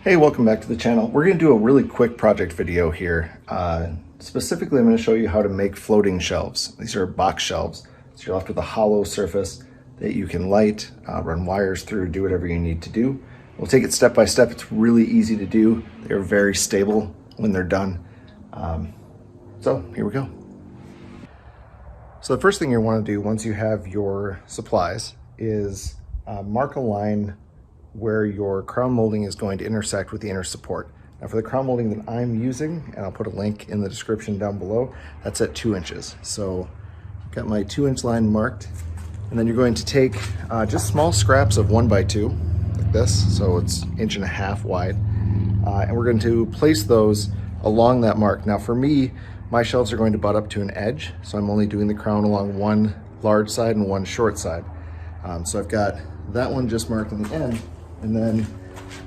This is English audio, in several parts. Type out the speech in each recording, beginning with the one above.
Hey, welcome back to the channel. We're going to do a really quick project video here. Specifically, I'm going to show you how to make floating shelves. These are box shelves, so you're left with a hollow surface that you can light, run wires through, do whatever you need to do. We'll take it step by step. It's really easy to do. They're very stable when they're done. So here we go. So the first thing you want to do once you have your supplies is mark a line where your crown molding is going to intersect with the inner support. Now for the crown molding that I'm using, and I'll put a link in the description down below, that's at 2 inches. So I've got my 2-inch line marked, and then you're going to take just small scraps of 1x2 like this, so it's 1.5 inches wide, and we're going to place those along that mark. Now for me, my shelves are going to butt up to an edge, so I'm only doing the crown along one large side and one short side. So I've got that one just marked on the end, and then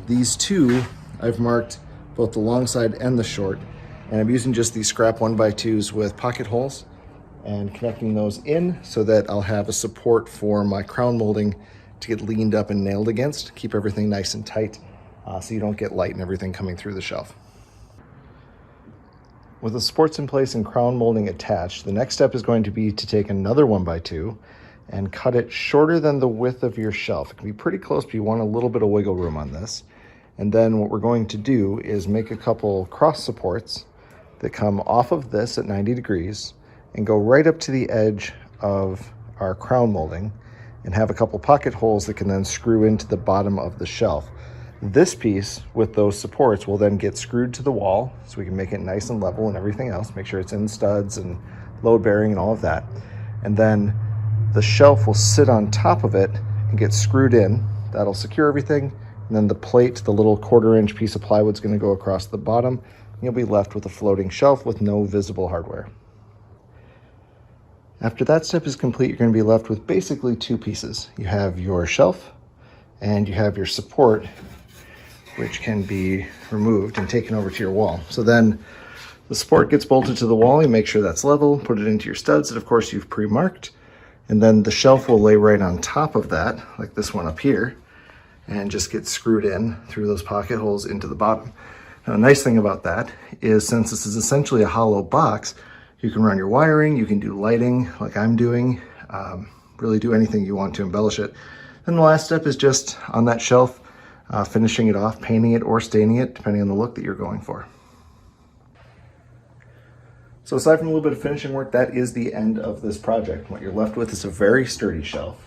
these two I've marked both the long side and the short, and I'm using just these scrap 1x2s with pocket holes and connecting those in so that I'll have a support for my crown molding to get leaned up and nailed against, keep everything nice and tight so you don't get light and everything coming through the shelf. With the supports in place and crown molding attached, the next step is going to be to take another 1x2 and cut it shorter than the width of your shelf. It can be pretty close, but you want a little bit of wiggle room on this. And then what we're going to do is make a couple cross supports that come off of this at 90 degrees and go right up to the edge of our crown molding and have a couple pocket holes that can then screw into the bottom of the shelf. This piece with those supports will then get screwed to the wall so we can make it nice and level and everything else, make sure it's in studs and load bearing and all of that. And then the shelf will sit on top of it and get screwed in. That'll secure everything. And then the plate, the little 1/4-inch piece of plywood, is going to go across the bottom. You'll be left with a floating shelf with no visible hardware. After that step is complete, you're going to be left with basically two pieces. You have your shelf and you have your support, which can be removed and taken over to your wall. So then the support gets bolted to the wall. You make sure that's level, put it into your studs that of course you've pre-marked. And then the shelf will lay right on top of that, like this one up here, and just get screwed in through those pocket holes into the bottom. Now, the nice thing about that is since this is essentially a hollow box, you can run your wiring, you can do lighting like I'm doing, really do anything you want to embellish it. Then the last step is just on that shelf, finishing it off, painting it or staining it, depending on the look that you're going for. So aside from a little bit of finishing work, that is the end of this project. What you're left with is a very sturdy shelf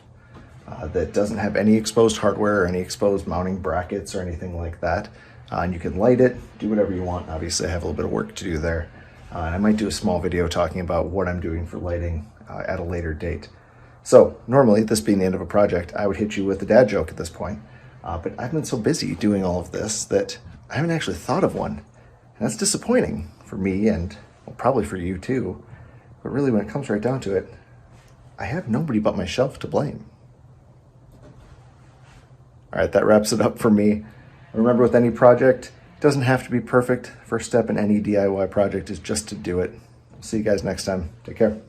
that doesn't have any exposed hardware or any exposed mounting brackets or anything like that. And you can light it, do whatever you want. Obviously, I have a little bit of work to do there. And I might do a small video talking about what I'm doing for lighting at a later date. So normally, this being the end of a project, I would hit you with a dad joke at this point. But I've been so busy doing all of this that I haven't actually thought of one. And that's disappointing for me and well, probably for you too. But really, when it comes right down to it, I have nobody but myself to blame. All right, that wraps it up for me. Remember, with any project, it doesn't have to be perfect. First step in any DIY project is just to do it. See you guys next time. Take care.